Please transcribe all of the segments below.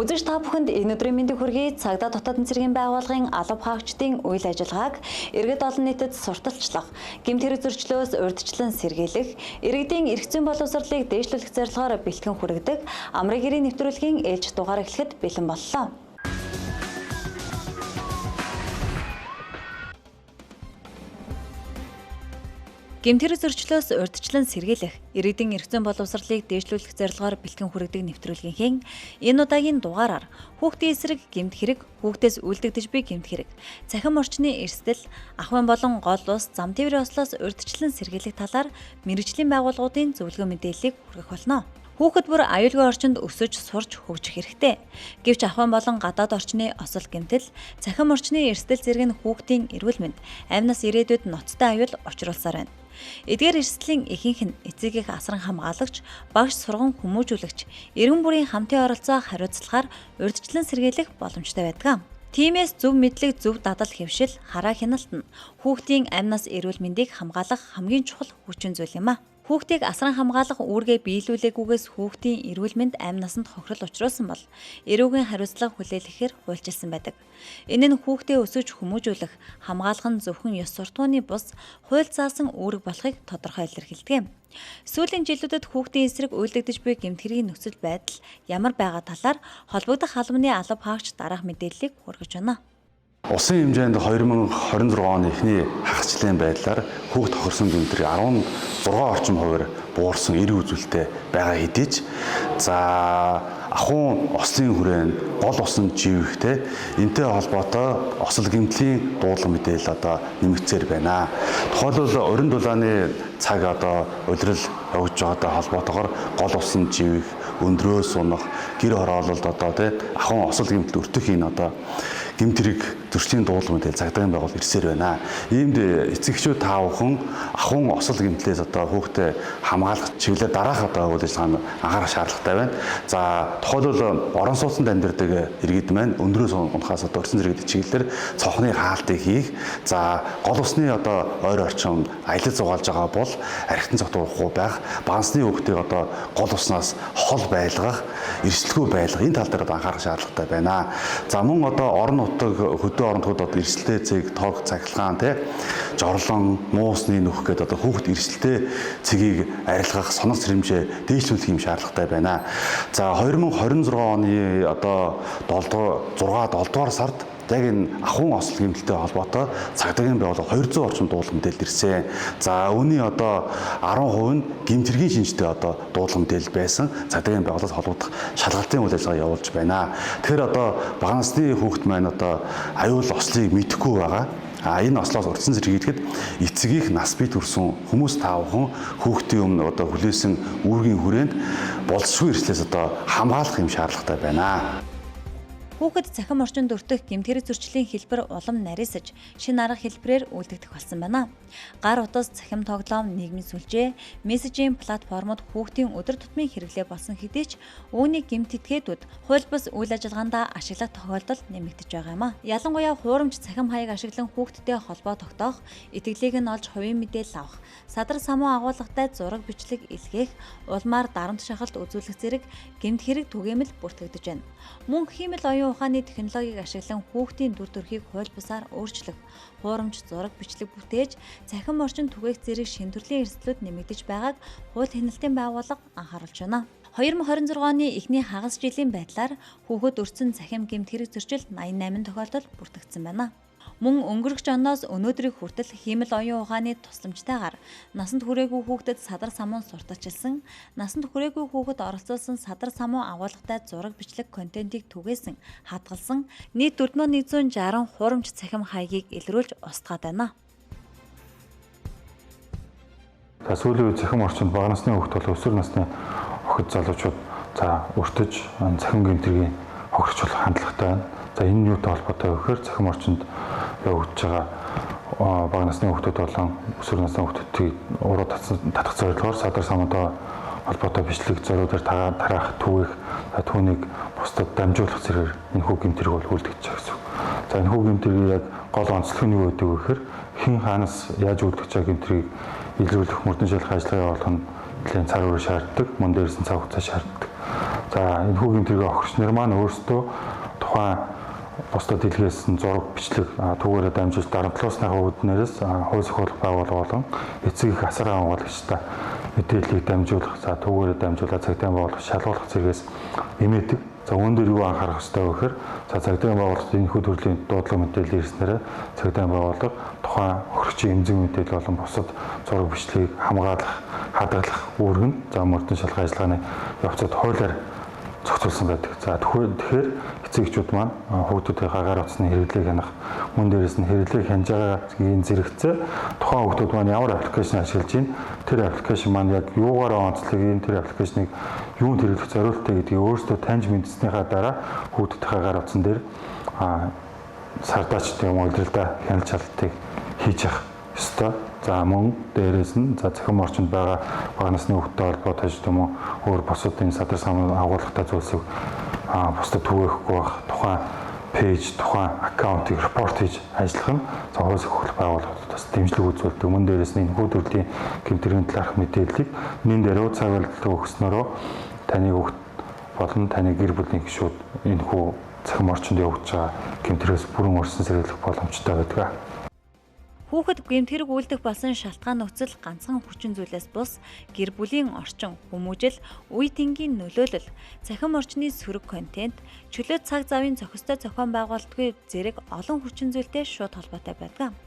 Үзэгч та бүхэнд энэ өдрийн мэндийг хүргэе. Цагдаа дотоодын цэргийн байгууллагын алба хаагчдын үйл ажиллагааг иргэд олон нийтэд сурталчлах, гэмт хэрэг зөрчлөөс урьдчилан сэргийлэх, иргэдийн эрх зүйн боловсролыг дээшлүүлэх зорилгоор бэлтгэн хүргэдэг амрын гэрийн нэвтрүүлгийн ээлж дугаар эхлэхэд бэлэн боллоо. Гэмт хэрэг зөрчлөөс урьдчилан сэргийлэх, иргэдийн эрх зүйн боловсролыг дээшлүүлэх зорилгоор бэлтгэн хүргэдэг нэвтрүүлгийнхээ энэ удаагийн дугаараар хүүхдийн эсрэг гэмт хэрэг, хүүхдээс үлдэгдэж буй гэмт хэрэг, цахим орчны эрсдэл, ахуйн болон гол ус зам тээврийн ослоос урьдчилан сэргийлэх талаар мэргэжлийн байгууллагуудын зөвлөгөө мэдээллийг хүргэх болно. Хүүхэд бүр аюулгүй орчинд өсөж, сурч, хөгжих хэрэгтэй. Гэвч ахуйн болон гадаад орчны осол гэмтэл, цахим орчны эрсдэл зэрэг нь хүүхдийн эрүүл мэнд, амь нас ирээдүйд ноцтой аюул учруулсаар байна. Эдгээр эрсдлийн ихэнх нь эцэг эх асран хамгаалагч, багш сурган хүмүүжүүлэгч, эргэн бүрийн хамтын оролцоо хариуцлагаар урьдчилан сэргийлэх боломжтой байдаг. Тиймээс зөв мэдлэг, зөв дадал хэвшил, хараа хяналт нь хүүхдийн амь нас эрүүл мэндийг хамгаалах хамгийн чухал хүчин зүйл юм а. Хүүхдийг асран хамгаалах үүргээ биелүүлээгүйгээс хүүхдийн эрүүл мэнд амь насанд хохирол учруулсан бол эрүүгийн хариуцлага хүлээлгэхээр хуульчилсан байдаг. Энэ нь хүүхдээ өсөж хүмүүжүүлэх, хамгаалах нь зөвхөн ёс суртахууны бус хууль заасан үүрэг болохыг тодорхой илэрхийлдэг. Сүүлийн жилүүдэд хүүхдийн эсрэг үйлдэгдэж буй гэмт хэргийн нөхцөл байдал ямар байгаа талаар холбогдох албаны алба хаагч дараах мэдээллийг хүргэж байна. Улсын хэмжээнд 2026 оны эхний хагасчлалын байдлаар хүүхд тохирсон гэмтрийг 16 орчим хувиар буурсан эрг үзүүлэлттэй байгаа хэдий ч ахуйн ослын хүрээнд гол усан живэхтэй энтэй холбоотой осол гэмтлийн дуудлага мэдээлэл нэмэгдсээр байна. Тухайлбал орон дулааны цаг улирал явж байгаатай холбоотойгоор гол усан живэх, өндрөөс унах, гэр хороололд ахуйн осол гэмтэл өртөх гэмт хэрэг зөрчлийн дуудлага мэдээлэл цагдаагийн байгуул ирсээр байна. Иймд эцэгчүүд та бүхэн ахуйн осол гэмтлээс хүүхдээ хамгаалах чиглэлээр дараах үйл ажиллагаанд анхаарах шаардлагатай байна. Тухайлбал орон сууцнд амьдардаг иргэд маань өндрөөс унахаас өрсөн зэрэг чиглэлээр цонхны хаалтыг хийх, гол усны ойр орчим аялал зугаалж байгаа бол архитан цогтуухгүй байх, бансны хүүхдийг гол уснаас хол байлгах, эрсдэлгүй байлгах энэ тал дээр анхаарах шаардлагатай байна. Мөн орон нутаг хөдөө орон нутгад эрсдэлтэй цэг, тог, цахилгаан, жорлон, муусны нөх гэдэг хүүхд эрсдэлтэй цэгийг арилгах, сонор сэрэмжээ дээшлүүлэх юм шаардлагатай байна. 2026 оны 6 дугаар сард яг энэ ахуйн осол гэмтэлтэй холбоотой цагдаагийн байгууллага 200 орчим дуудлага мэдээлэл ирсэн. Үүний 10% нь гэмт хэргийн шинжтэй дуудлага мэдээлэл байсан цагдаагийн байгууллагаас холбогдох шалгалтын үйл ажиллагаа явуулж байна. Тэгэхээр бага насны хүүхэд маань аюул ослыг мэдэхгүй байгаа. Энэ ослоос урьдчилан сэргийлэхэд эцэг их нас бий төрсөн хүмүүс та бүхэн хүүхдийн өмнө хүлээсэн үүргийн хүрээнд болцсогүй эрслээс хамгаалах юм шаардлагатай байна. Хүүхэд цахим орчинд өртөх гэмт хэрэг зөрчлийн хэлбэр улам нарийсаж, шинэ арга хэлбэрээр үйлдэгдэх болсон байна. Гар утас, цахим тоглоом, нийгмийн сүлжээ, мессежийн платформод хүүхдийн өдөр тутмын хэрэглээ болсон хэдий ч үүний гэмт этгээдүүд хууль бус үйл ажиллагаанд ашиглах тохиолдол нэмэгдэж байгаа юм а. Ялангуяа хуурамч цахим хаяг ашиглан хүүхдтэй холбоо тогтоох, итгэлийг нь олж хувийн мэдээлэл авах, садар самуу агуулгатай зураг бичлэг илгээх, улмаар дарамт шахалт үзүүлэх зэрэг гэмт хэрэг түгээмэл бүртгэгдэж байна. Мөн хиймэл оюун ухааны технологиг ашиглан хүүхдийн дүр төрхийг хууль бусаар өөрчлөх, хуурамч зураг бичлэг бүтээж, цахим орчин түгээх зэрэг шин төрлийн эрсдлүүд нэмэгдэж байгааг хууль хяналтын байгууллага анхааруулж байна. 2026 оны эхний хагас жилийн байдлаар хүүхэд өртсөн цахим гэмт хэрэг зөрчил 88 тохиолдол бүртгэгдсэн байна. Мөн өнгөрөх оноос өнөөдрийг хүртэл хиймэл оюун ухааны тусламжтайгаар насанд хүрээгүй хүүхдэд садар самуун сурталчилсан, насанд хүрээгүй хүүхэд оролцуулсан садар самуун агуулгатай зураг бичлэг контентийг түгээсэн, хадгалсан нийт 4160 хуурамч цахим хаягийг илрүүлж устгаад байна. Сүүлийн үед цахим орчинд бага насны хүүхд бол өсвөр насны охид залуучууд өртөж цахим гэмт хэргийн хохирч болох хандлагатай байна. Энэ юутай холбоотой вэ гэхээр цахим орчинд явагдаж байгаа бага насны хүүхдүүд болон өсвөр насны хүүхдүүдийг уруу татах зорилгоор садар самуунтай холбоотой бичлэг зориудаар тараах, түгээх, түүнийг бусдад дамжуулах зэрэг энэхүү гэмт хэрэг бол үйлдэгдэж байгаа гэсэн. Энэхүү гэмт хэргийг яг гол онцлог нь юу гэдэг вэ гэхээр хэн хаанаас яаж үйлдэгдэж байгаа гэмт хэргийг илрүүлэх мөрдөн шалгах ажиллагаа явуулах нь нэлээд цаг үе шаарддаг, мөн дээрсэн цаг хугацаа шаарддаг. За энэ хүүгийн гэмтрийг хохирч нар маань өөрсдөө тухайн бусдад дэлгээс зураг бичлэг түүгээрээ дамжуулж дарамтлуусныхаа үүднээс хууль зохиолох байгууллага болон эцэг их асар хамгаалагчтай мэдээллийг дамжуулах, за түүгээрээ дамжуулаад цагдаагийн байгууллага шалгуулах зэрэгээс эмээдэг. За үүн дээр юу анхаарах ёстой вэ гэхээр за цагдаагийн байгууллагад энэ хүү төрлийн дуудлага мэдээлэл ирснээр цагдаагийн байгууллага тухайн хохирчийн эмзэг мэдээлэл болон бусад зураг бичлэгийг хамгаалах, хадгалах үүрэг нь за мөрдөн шалгах ажиллагааны явцад хуулиар зохицуулсан байдаг. За тэгэхээр эцэгчүүд маань хүүхдүүдийн гаар утасны хэрэглээг хянах, мөн дээрээс нь хэрэглээг хянаж байгаагийн зэрэгцээ тухайн хүүхдүүд маань ямар аппликейшн ашиглаж байна, тэр аппликейшн маань яг юугаараа онцлог, тэр аппликейшнийг юунд хэрэглэх зорилттой гэдгийг өөрсдөө таньж мэдснийхаа дараа хүүхдүүдийн гаар утсан дээр сардаачд юм удирдлагаа хяналт шалгалтыг хийж явах ёстой. За мөн дээрээс нь за цахим орчинд байгаа бага насны хүүхдтэй холбоотой ч юм уу өөр бусад энэ садар самын агуулгатай зүйлсийг бусдад түгээхгүй байх, тухайн пэйж, тухайн аккаунтыг репорт хийж ажиллах нь за хууль зохиолох байгууллагуудаас дэмжлэг үзүүлдэг. Мөн дээрээс нь энэ хүү төрлийн гэмтрийн талаарх мэдээллийг нэн дээр цагаалтлаг өгснөөрөө таны хүүхд болон таны гэр бүлийн гишүүд энэ хүү цахим орчинд явагдаж байгаа гэмтрээс бүрэн өрсөн сэргийлэх боломжтой байдаг. Хүүхэд гэмт хэрэг үйлдэх болсон шалтгаан нөхцөл ганцхан хүчин зүйлээс бус гэр бүлийн орчин, хүмүүжил, үе тэнгийн нөлөөлөл, цахим орчны сөрөг контент, чөлөө цаг завын зохистой зохион байгуулалтгүй зэрэг олон хүчин зүйлтэй шууд холбоотой байдаг.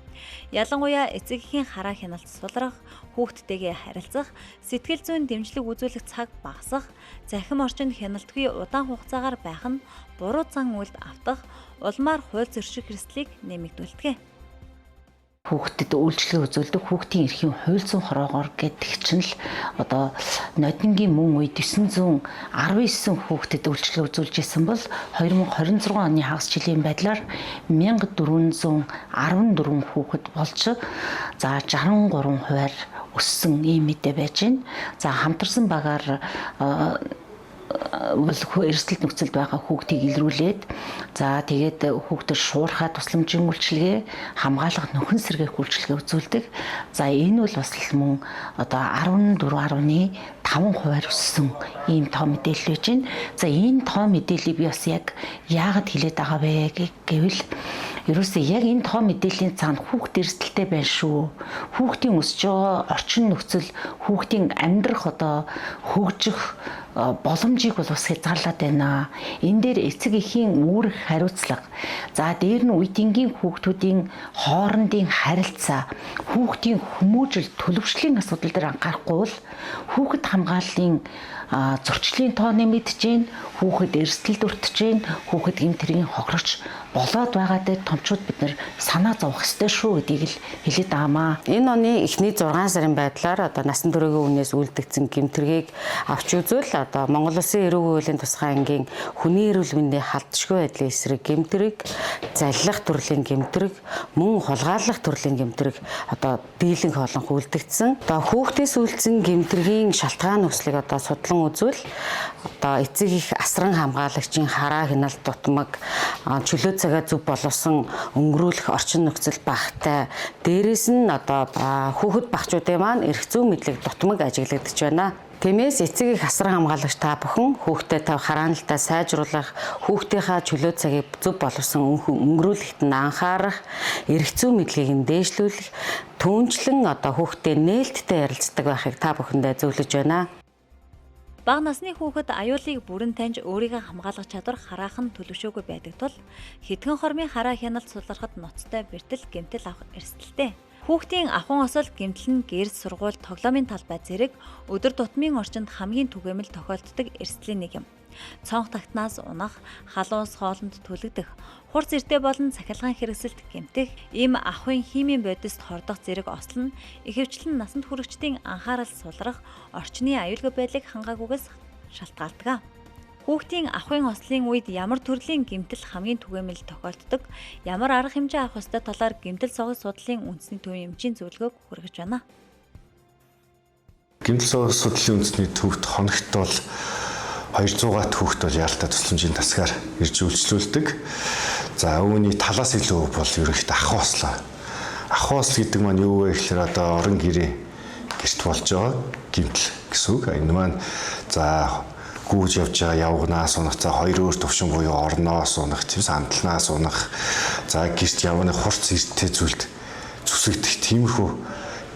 Ялангуяа эцэг эхийн хараа хяналт сулрах, хүүхдтэйгээ харилцах, сэтгэл зүйн дэмжлэг үзүүлэх цаг багасах, цахим орчинд хяналтгүй удаан хугацаагаар байх нь буруу зан үйлд автах, улмаар хууль зөрчил хэрэгслийг нэмэгдүүлдэг. Хүүхдэд үйлчлэг үзүүлдэг хүүхдийн эрхийн хууль зүйн хороогоор гэдэг чинь л одоо нодингийн мөн үед 919 хүүхдэд үйлчлэг үзүүлж исэн бол 2026 оны хагас жилийн байдлаар 1414 хүүхэд болж за 63 хувиар өссөн ийм мэдээ байж байна. За хамтарсан багаар эрсдэл нөхцөлд байгаа хүүхдийг илрүүлээд за тэгээд хүүхдэд шуурхаа тусламжийн үйлчилгээ, хамгаалах нөхөн сэргээх үйлчилгээ үзүүлдэг. За энэ бол бас л мөн одоо 14.5 хувиар өссөн ийм тоо мэдээлэл байж байна. За энэ тоо мэдээллийг би бас яг яагаад хэлээд байгаа вэ гэвэл ерөөсөө яг энэ тоо мэдээллийн цаана хүүхд эрсдэлтэй байна шүү. Хүүхдийн өсөж байгаа орчин нөхцөл, хүүхдийн амьдрах одоо хөгжих боломжийг бол бас хязгаарлаад байна. Энэ дээр эцэг эхийн үүрэг хариуцлага. За дээр нь үе тэнгийн хүүхдүүдийн хоорондын харилцаа, хүүхдийн хүмүүжил, төлөвшлийн асуудал дээр анхаарахгүй бол хүүхэд хамгааллын зөрчлийн тоо нэмэгдэж байна, хүүхэд эрсдэлд өртөж байна, хүүхэд гэмт хэргийн хохирогч болоод байгаа дээр томчууд бид нар санаа зовох ёстой шүү гэдгийг л хэлээд байгаамаа. Энэ оны эхний 6 сарын байдлаар одоо насан туршийн үнээс үлдэгдсэн гэмт хэргийг авч үзвэл одоо Монгол Улсын эрүүгийн хуулийн тусгай ангийн хүний эрүүл мэндийн халдшгүй байдлын эсрэг гэмт хэрэг, заллах төрлийн гэмт хэрэг, мөн хулгайлах төрлийн гэмт хэрэг одоо дийлэнх олон үлдэгдсэн. Одоо хүүхдээс үлдсэн гэмт хэргийн шалтгаан нөхцөлийг одоо судлан үзвэл одоо эцэг их асран хамгаалагчийн хараа хяналт дутмаг, чөлөө цагаа зөв боловсон өнгөрүүлэх орчин нөхцөл багтай. Дээрээс нь одоо хүүхэд багчуудын маань эрх зүйн мэдлэг дутмаг ажиглагдаж байна. Тиймээс эцэг их асран хамгаалагч та бүхэн хүүхдэд тав харааналтаа сайжруулах, хүүхдийнхаа чөлөө цагийг зөв боловсон өнгөрүүлэхэд нь анхаарах, эрх зүйн мэдлэгийг нь дээшлүүлэх, түүнчлэн одоо хүүхдэд нээлттэй ярилцдаг байхыг та бүхэндээ зөвлөж байна. Бага насны хүүхэд аюулыг бүрэн таньж өөрийгөө хамгаалах чадвар хараахан төлөвшөөгүй байдаг тул хэдхэн хормын хараа хяналт сулрахад ноцтой бэртэл гэмтэл авах эрсдэлтэй. Хүүхдийн ахуйн осол гэмтэл нь гэр сургууль, тоглоомын талбай зэрэг өдөр тутмын орчинд хамгийн түгээмэл тохиолддог эрсдлийн нэг юм. Цонх тагтнаас унах, халуус хоолнд түлэгдэх, хурц эртээ болон цахилгаан хэрэгсэлд гэмтэх, ийм ахуйн химийн бодист хордох зэрэг осол нь ихэвчлэн насанд хүрэгчдийн анхаарал сулрах, орчны аюулгүй байдлыг хангаагүйгээс шалтгаалдаг. Хүүхдийн ахуйн ослын үед ямар төрлийн гэмтэл хамгийн түгээмэл тохиолддог, ямар арга хэмжээ авах ёстой талаар гэмтэл согц судлалын үндэсний төвийн эмчийн зөвлөгөөг хүргэж байна. Гэмтэл согц судлалын үндэсний төвд хоногт бол 200-аад хүүхэд бол яалтаа тусламжийн тасгаар ирж үйлчлүүлдэг. За үүний талаас илүү бол ерөнхийдөө ахуй ослоо. Ахуй осл гэдэг маань юу вэ гэхээр одоо орон гэрээ гэрт болж байгаа гэмтэл гэсэн үг. Энэ маань за гүйж явж байгаа явгнаас унах, за хоёр өөр төвшин буюу орноос унах, тийм сандалнаас унах, за гэрт явганы хурц эрттэй зүйлд зүсэгдэх тиймэрхүү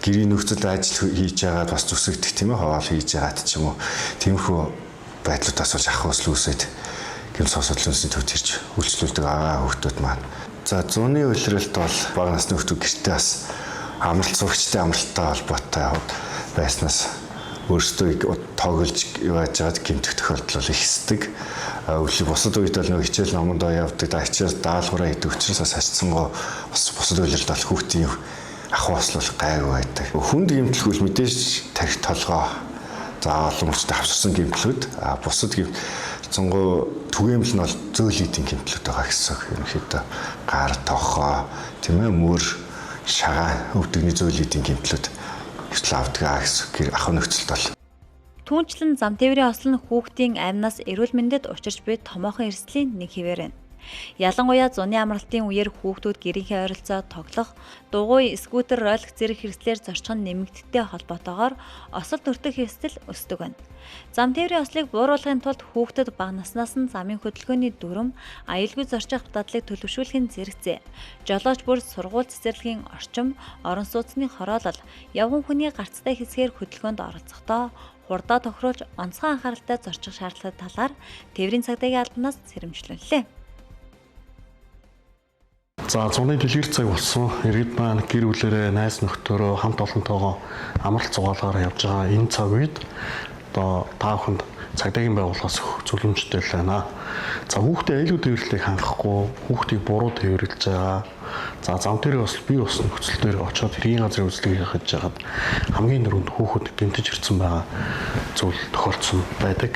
гэрийн нөхцөлд ажил хийж байгаад бас зүсэгдэх тийм ээ хоол хийж байгаад ч юм уу тиймэрхүү байдлуудаас болж ах усл үүсээд гэмс асуудлын төвд ирж үйлчлүүлдэг хүүхдүүд маань. За зууны улиралд бол бага насны хүүхдүүд гэртээ бас амралт зурагчтай амралттай холбоотой байснаас өөрсдөө тоглож явж байгаад гэмтэх тохиолдол ихсдэг. Өглөө бусад үед бол нэг хичээл номонд явдаг, хичээл даалгавраа хийдэг учраас сашцсангоо бас бусад үйлрэлд бол хүүхдийн ахуй ослол гайгүй байдаг. Хүнд гэмтэлгүй мэдээж тарих толгоо за олон хүчтэй хавчсан гэмтлүүд бусад гэмтэлцэнгөө түгээмэл нь бол зөөл эдийн гэмтлүүд байгаа гэсэн үг. Ерөнхийдөө гар тохоо тийм ээ мөр шагаан өвдөгний зөөл эдийн гэмтлүүд эртэл авдаг гэсэн ахуй нөхцөлд бол. Түүнчлэн зам тээврийн осол нь хүүхдийн амнаас эрүүл мэндэд учирч буй томоохон эрсдлийн нэг хэвээр байна. Ялангуяа зуны амралтын үеэр хүүхдүүд гэрийнхээ ойролцоо тоглох, дугуй, скутер, ролик зэрэг хэрэгслээр зорчих нь нэмэгдэлтэй холбоотойгоор осол төртөх эрсдэл өсдөг байна. Зам тээврийн ослыг бууруулахын тулд хүүхдэд бага наснаас нь замын хөдөлгөөний дүрм, аюулгүй зорчих дадлыг төлөвшүүлэх нь зэрэгцээ. Жолооч бүр сургууль цэцэрлэгийн орчим, орон сууцны хороолол, явган хүний гарцтай хэсгээр хөдөлгөөнд оролцохдоо хурдаа тохируулж онцгой анхааралтай зорчих шаардлагатай талаар тээврийн цагдаагийн албанаас сэрэмжлүүллээ. За зуны дэлгэр цаг болсон иргэд маань гэр бүлэрээ найз нөхдөөрөө хамт олонтойгоо амралт зугаалгаар явж байгаа энэ цаг үед одоо та бүхэнд цагдаагийн байгууллагаас зөвлөмжтэй байна. За хүүхдээ аюулгүй тээвэрлэлийг хангахгүй, хүүхдийг буруу тээвэрлж байгаа. За зам дээр бас бие усан нөхцөл дээр очиод хэргийн газрын үзлэгийг хийж хагаад хамгийн түрүүнд хүүхэд гэмтэж ирсэн байгаа зүйл тохиолдсон байдаг.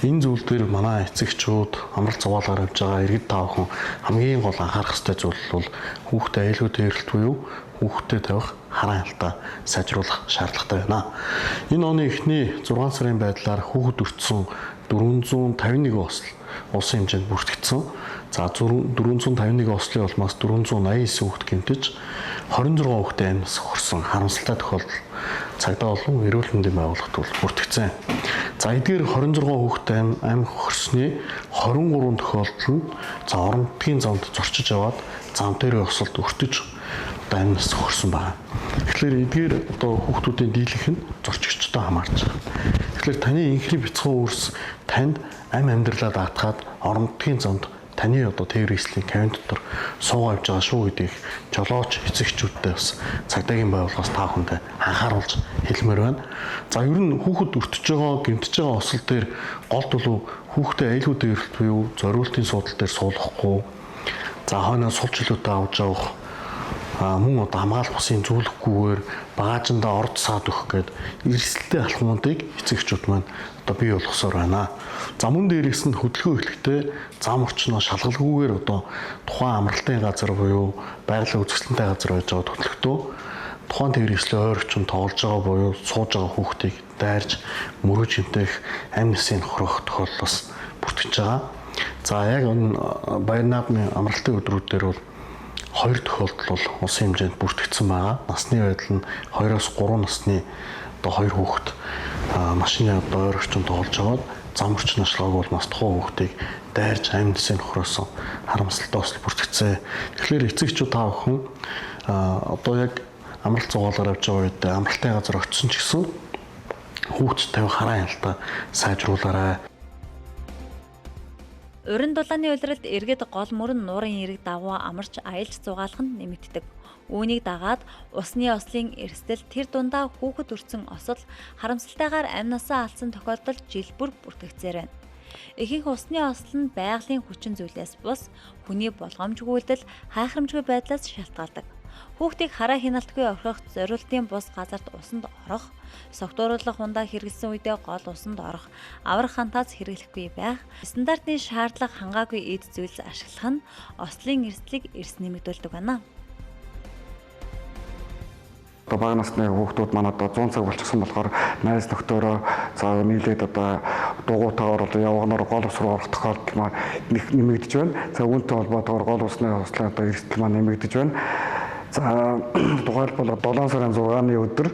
Энэ зүйл дээр манай эцэгчүүд амралт зугаалгаар явж байгаа иргэд та бүхэн хамгийн гол анхаарах ёстой зүйл бол хүүхдээ аюулгүй тээвэрлэлт буюу хүүхдэд тавих хараан хялтаа сайжруулах шаардлагатай байна. Энэ оны эхний 6 сарын байдлаар хүүхэд өртсөн 451 осол улсын хэмжээнд бүртгэгдсэн. За 451 ослын улмаас 489 хүүхэд гэмтэж 26 хүүхдээ амьс хорсон харамсалтай тохиолдол цагдаа болон эрүүл мэндийн байгууллагад бүртгэгдсэн. За эдгээр 26 хүүхдээ амьд хорсны 23 тохиолдол нь за орон нутгийн замд зорчиж яваад зам дээр осолд өртөж амьс хорсон байна. Тэгэхээр эдгээр одоо хүүхдүүдийн дийлэнх нь зорчигчтой хамаарч байгаа. Тэгэхээр таны инхний бяцхан үүрс танд амь амьдралаа даатгаад орон нутгийн замд таны одоо тээврийн эслийн кабин дотор суугаа явж байгаа шүү гэдгийг жолооч эцэгчүүдтэй бас цагдаагийн байгууллагаас та бүхэндээ анхааруулж хэлмээр байна. За ер нь хүүхэд өртөж байгаа, гэмтэж байгаа осол дээр гол төлөв хүүхдээ аюулгүй тээвэрлэлт буюу зориултын суудал дээр суулгахгүй, за хойноос сул чөлөөтэй авч явах, мөн одоо хамгаалах бусын зөвлөхгүйгээр багажиндаа орд саад өгөх гээд эрсдэлтэй алхмуудыг эцэгчүүд маань одоо бий болгосоор байна. За мөн дээрээс нь хөдөлгөөн эхлэхдээ зам орчноо шалгалгүйгээр одоо тухайн амралтын газар буюу байгалийн үзэсгэлэнтэй газар байж байгаа төлөвлөлтөө тухайн тээврийн эслийн ойр орчинд тоглож байгаа буюу сууж байгаа хүүхдийг дайрж мөрөж хэмтэх амь нэсийн хорох тохиолдлоос бүртгэж байгаа. За яг энэ баяр наадмын амралтын өдрүүдээр бол 2 тохиолдол бол улсын хэмжээнд бүртгэгдсэн байгаа. Насны байдал нь 2-оос 3 насны одоо 2 хүүхэд машины одоо ойр орчинд тоглож байгаад зам орчин ашиглаагүй бол нас тухайн хүүхдийг дайрж амь нэсийн хөрөөсөн харамсалтай осол бүртгэгдсэн. Тэгэхээр эцэгчүүд та бүхэн одоо яг амралт зугаалгаар явж байгаа үед амралтын газар очисон ч гэсэн хүүхд тавих хараан хялтаа сайжруулаарай. Уран дулааны улиралд иргэд гол мөрөн нуурын эрэг давуу амарч аялж зугаалах нь нэмэгддэг. Үүнийг дагаад усны ослын эрсдэл тэр дундаа хүүхэд өртсөн осол харамсалтайгаар амнасаа алдсан тохиолдол жил бүр бүртгэгдсээр байна. Ихэнх усны осол нь байгалийн хүчин зүйлээс бус хүний болгоомжгүй үйлдэл хайхрамжгүй байдлаас шалтгаалдаг. Хүүхдийг хараа хяналтгүй орхих, зориултын бус газарт усанд орох, согтууруулах хундаа хэрэглэсэн үедээ гол усанд орох, аврах хантаас хэрэглэхгүй байх, стандартын шаардлага хангаагүй эд зүйлс ашиглах нь ослын эрсдлийг эрс нэмэгдүүлдэг байна. Бага насны хүүхдүүд маань одоо 100 цаг болчихсон болохоор найз нөхдөөрөө за нийлээд одоо дугуйтаагаар одоо явганаар гол ус руу орох тохиолдол маань нэмэгдэж байна. За үүнтэй холбоотойгоор гол усны ослын одоо эрсдэл маань нэмэгдэж байна. За тухайлбал 7 сарын 6-ны өдөр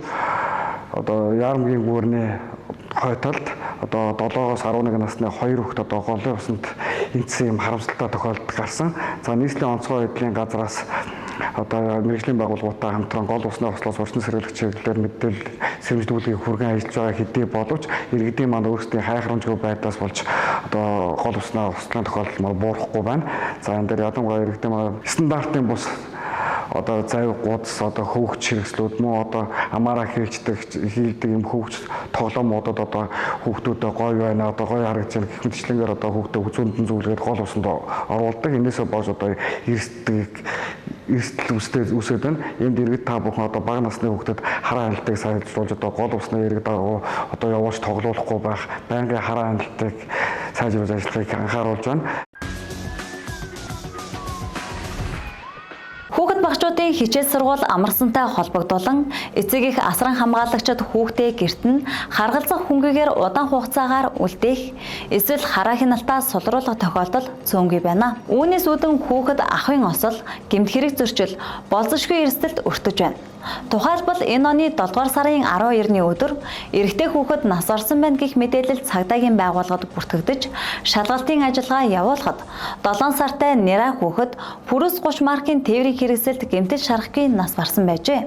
одоо Яармгийн гүүрний хойтолд одоо 7-оос 11 насны 2 хүүхэд одоо голын усанд энтсэн юм харамсалтай тохиолдол гарсан. За нийслэлийн онцгой байдлын газраас одоо мэргэжлийн байгууллагуудтай хамтран гол усны ослоос урьдчилан сэргийлэх чиглэлээр мэдээлэл сэрэмжлүүлгийг хүргэн ажиллаж байгаа хэдий боловч иргэдийн маань өөрсдийн хайхрамжгүй байдлаас болж одоо гол усны ослын тохиолдол маань буурахгүй байна. За энэ дээр ядамгай иргэдийн маань стандартын бус одоо зайг гудас одоо хөвгч хэрэгслүүд мөн одоо амаараа хийлдэг юм хөвгч тоглоомуудад одоо хүүхдүүдэд гоё байна одоо гоё харагдаж байна гэх мэтчлэнгээр одоо хүүхдэд үзүүндэн зүйлгээд гол усанд оруулдаг. Энээсээ болж одоо эрсдэл үсээд байна. Энд иргэд та бүхэн одоо бага насны хүүхдэд хараа хяналтыг сайжруулж одоо гол усны иргэд одоо явуулж тоглоулахгүй байх, байнгын хараа хяналтыг сайжруулж ажиллахыг анхааруулж байна. Хүүхэд багчуудын хичээл сургууль амарсантай холбогдуулан эцэг их асран хамгаалагчид хүүхдээ гэрт нь харгалзах хөнгөгээр удаан хугацаагаар үлдээх эсвэл хараа хяналтаа сулруулах тохиолдол цөөнгүй байна. Үүнээс үүдэн хүүхэд ахын осол, гэмт хэрэг зөрчил, болзошгүй эрсдэлд өртөж байна. Тухайлбал энэ оны 7 дугаар сарын 12-ны өдөр эрэгтэй хүүхэд нас орсон байна гэх мэдээлэл цагдаагийн байгууллагад бүртгэгдэж шалгалтын ажиллагаа явуулахад 7 сартай Нера хүүхэд Пүрэс 30 маркийн тээврийн хэрэгсэлд гэмтэл шарахгүй нас барсан байжээ.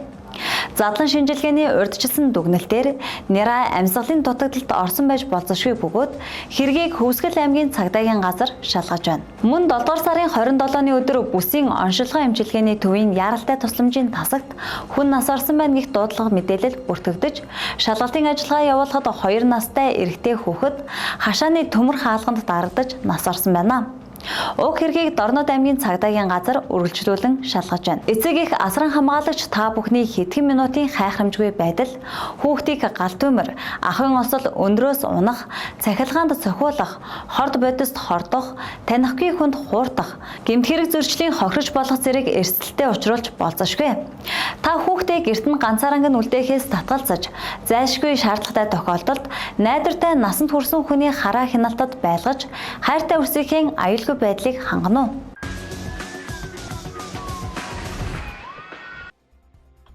Задлан шинжилгээний урьдчилсан дүгнэлтээр Нера амьсгалын дутагдалд орсон байж болзошгүй бөгөөд хэргийг Хөвсгөл аймгийн цагдаагийн газар шалгаж байна. Мөн 7 дугаар сарын 27-ны өдөр бүсийн оншилгоо эмчилгээний төвийн яаралтай тусламжийн тасагт хүн нас орсон байна гэх дуудлага мэдээлэл бүртгэгдэж шалгалтын ажиллагаа явуулахад 2 настай эрэгтэй хүүхэд хашааны төмөр хаалганд дарагдаж нас орсон байна. Уг хэргийг Дорнод аймгийн цагдаагийн газар үргэлжлүүлэн шалгаж байна. Эцэг их асран хамгаалагч та бүхний хэдхэн минутын хайхрамжгүй байдал, хүүхдийг гал төмөр, ахын осол өндрөөс унах, цахилгаанд цохиулах, хорд бодист хордох, танихгүй хүнд хуурдах, гэмт хэрэг зөрчлийн хохирож болох зэрэг эрсдэлтэй учруулж болзошгүй. Та хүүхдээ гэрт нь ганцаараа үлдээхээс татгалзаж, зайлшгүй шаардлагатай тохиолдолд найдвартай насанд хүрсэн хүний хараа хяналтад байлгаж, хайртай үсгийн аюулгүй байдлыг хангана уу?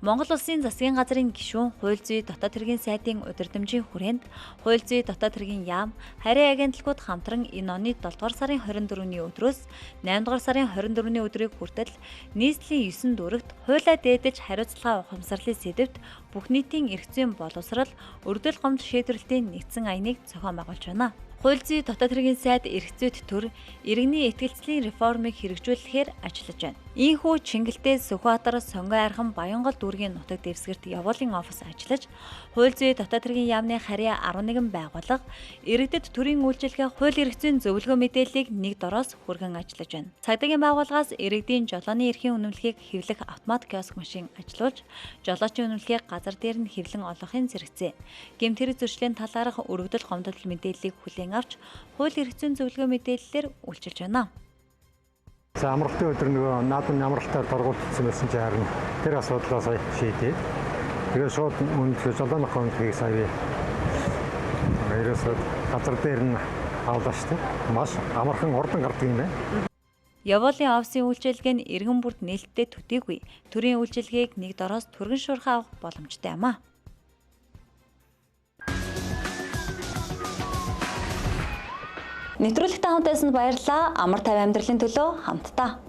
Монгол Улсын засгийн газрын гишүүн хууль зүйн дотоод хэргийн сайдын удирдамжийн хүрээнд хууль зүйн дотоод хэргийн яам, харийн агентлагууд хамтран энэ оны 7 дугаар сарын 24-ний өдрөөс 8 дугаар сарын 24-ний өдрийг хүртэл нийслэлийн 9 дүүрэгт хуулиа дээдэж хариуцлага ухамсарлын сэдэвт бүх нийтийн эрх зүйн боловсрол, өргөдөл гомдол шийдвэрлэлийн нэгдсэн аяныг зохион байгуулж байна. Хууль зүйн дотоод хэргийн сайд эрх зүйд төр иргэний итгэлцлийн реформыг хэрэгжүүлэхээр ажиллаж байна. Ийхүү Чингэлтэй, Сүхбаатар, Сонгой архан, Баянгол дүүргийн нутаг дэвсгэрт явуулын офис ажиллаж, хууль зүйн дотоод хэргийн яамны харьяа 11 байгууллага иргэдэд төрийн үйлчилгээ хууль эрх зүйн зөвлөгөө мэдээллийг нэг дороос хүргэн ажиллаж байна. Цагдаагийн байгууллагаас иргэдийн жолооны эрхийн үнэмлэхийг хэвлэх автомат киоск машин ажиллуулж, жолоочийн үнэмлэхийг газар дээр нь хэвлэн олохын зэрэгцээ. Гэмт хэрэг зөрчлийн талаарх өргөдөл гомдол мэдээллийг хүлээн авч, хууль эрх зүйн зөвлөгөө мэдээллээр үйлчилж байна. За амралтын өдөр нөгөө наадмын амралтаар торгуулсан байсан чи харин тэр асуудлаа сая шийдээ. Тэгээд шууд үнэлгээ жолооныхоо үнэлгээг сая ерөөсөө газар дээр нь авлаа шүү дээ. Маш амархан хурдан гардаг юм байна. Явуулын офисын үйлчилгээ нь иргэн бүрт нээлттэй төдийгүй төрийн үйлчилгээг нэг дороос түргэн шуурхай авах боломжтой юм а. Нэвтрүүлэгтээ хамт байсан баярлалаа. Амар тайван амьдралын төлөө хамтдаа.